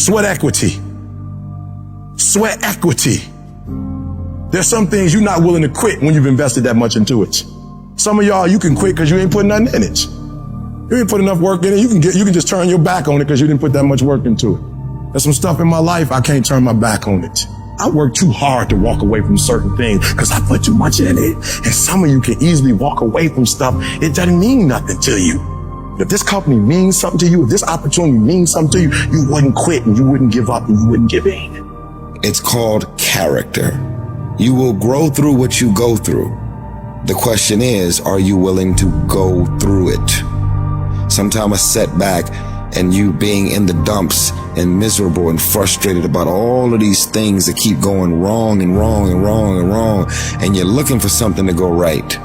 Sweat equity. Sweat equity. There's some things you're not willing to quit when you've invested that much into it. Some of y'all, you can quit because you ain't putting nothing in it. You ain't put enough work in it. You can just turn your back on it because you didn't put that much work into it. There's some stuff in my life I can't turn my back on it. I work too hard to walk away from certain things because I put too much in it. And some of you can easily walk away from stuff. It doesn't mean nothing to you. If this company means something to you, if this opportunity means something to you, you wouldn't quit and you wouldn't give up and you wouldn't give in. It's called character. You will grow through what you go through. The question is, are you willing to go through it? Sometimes a setback and you being in the dumps and miserable and frustrated about all of these things that keep going wrong and wrong and wrong and wrong, and you're looking for something to go right.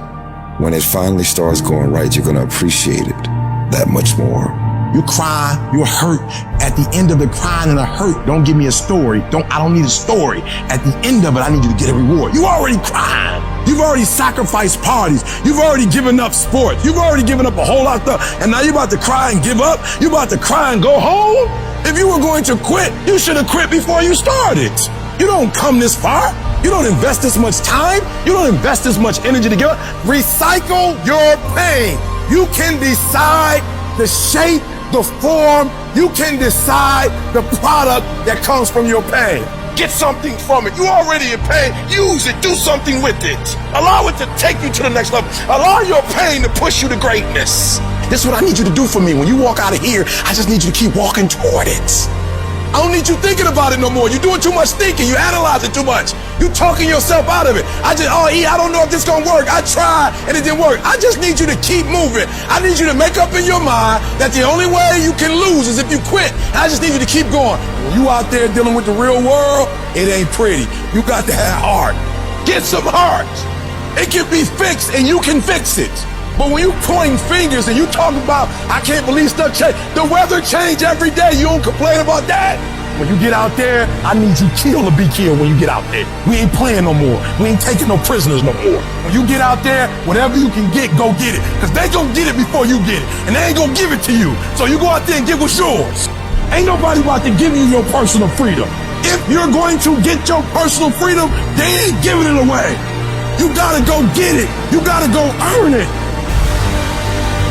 When it finally starts going right, you're going to appreciate it that much more. You cry, you're hurt. At the end of the crying and the hurt, don't give me a story. I don't need a story. At the end of it, I need you to get a reward. You already cried. You've already sacrificed parties. You've already given up sports. You've already given up a whole lot of stuff. And now you're about to cry and give up. You're about to cry and go home. If you were going to quit, you should have quit before you started. You don't come this far. You don't invest this much time. You don't invest this much energy to give up. Recycle your pain. You can decide the shape, the form. You can decide the product that comes from your pain. Get something from it. You already in pain. Use it. Do something with it. Allow it to take you to the next level. Allow your pain to push you to greatness. This is what I need you to do for me. When you walk out of here, I just need you to keep walking toward it. I don't need you thinking about it no more. You're doing too much thinking. You analyze it too much. You talking yourself out of it. I don't know if this gonna work. I tried and it didn't work. I just need you to keep moving. I need you to make up in your mind that the only way you can lose is if you quit. I just need you to keep going. When you out there dealing with the real world, it ain't pretty. You got to have heart. Get some heart. It can be fixed and you can fix it. But when you pointing fingers and you talking about, I can't believe stuff change. The weather change every day. You don't complain about that. When you get out there, I need you kill or be killed when you get out there. We ain't playing no more. We ain't taking no prisoners no more. When you get out there, whatever you can get, go get it. Because they gonna get it before you get it. And they ain't gonna give it to you. So you go out there and get what's yours. Ain't nobody about to give you your personal freedom. If you're going to get your personal freedom, they ain't giving it away. You gotta go get it. You gotta go earn it.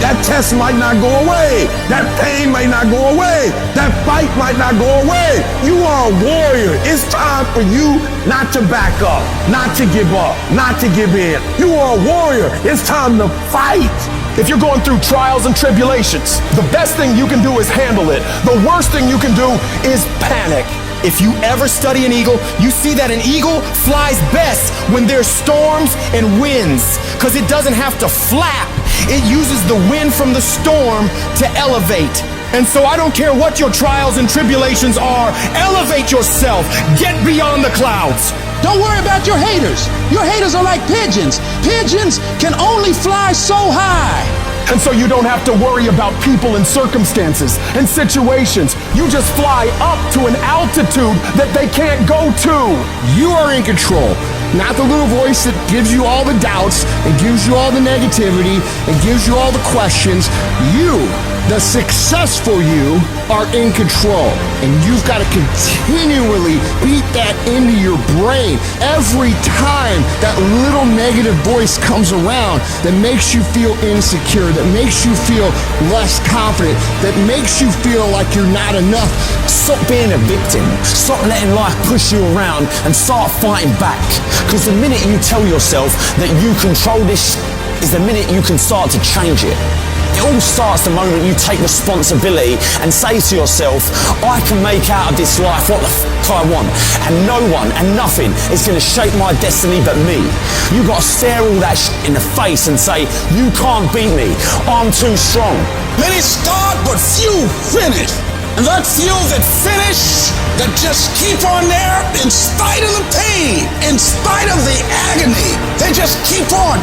That test might not go away. That pain might not go away. That fight might not go away. You are a warrior. It's time for you not to back up, not to give up, not to give in. You are a warrior. It's time to fight. If you're going through trials and tribulations, the best thing you can do is handle it. The worst thing you can do is panic. If you ever study an eagle, you see that an eagle flies best when there's storms and winds, because it doesn't have to flap. It uses the wind from the storm to elevate. And so I don't care what your trials and tribulations are, elevate yourself, get beyond the clouds. Don't worry about your haters. Your haters are like pigeons. Pigeons can only fly so high. And so you don't have to worry about people and circumstances and situations. You just fly up to an altitude that they can't go to. You are in control. Not the little voice that gives you all the doubts, and gives you all the negativity, and gives you all the questions. You, the successful you, are in control. And you've got to continually beat that into your brain every time that little negative voice comes around that makes you feel insecure, that makes you feel less confident, that makes you feel like you're not enough. Stop being a victim. Stop letting life push you around and start fighting back. Because the minute you tell yourself that you control this is the minute you can start to change it. It all starts the moment you take responsibility and say to yourself, I can make out of this life what the I want, and no one and nothing is going to shape my destiny but me. You got to stare all that in the face and say, you can't beat me, I'm too strong. Many start but few finish. And that few that finish, that just keep on there in spite of the pain, in spite of the agony, they just keep on.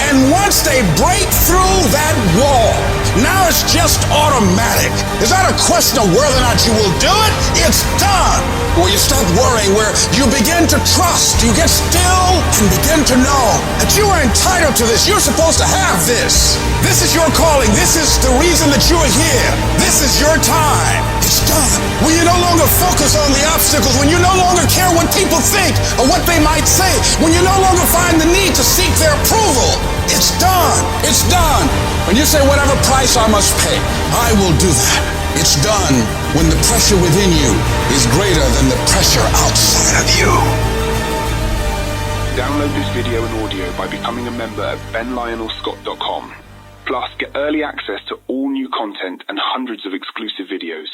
And once they break through that wall, now it's just automatic. It's not a question of whether or not you will do it, it's done. Where you stop worrying, where you begin to trust, you get still and begin to know that you are entitled to this, you're supposed to have this. This is your calling, this is the reason that you're here. This is your time. It's it's done. When you no longer focus on the obstacles, when you no longer care what people think or what they might say, when you no longer find the need to seek their approval, it's done. It's done. When you say whatever price I must pay, I will do that. It's done when the pressure within you is greater than the pressure outside of you. Download this video and audio by becoming a member at benlionelscott.com. Plus, get early access to all new content and hundreds of exclusive videos.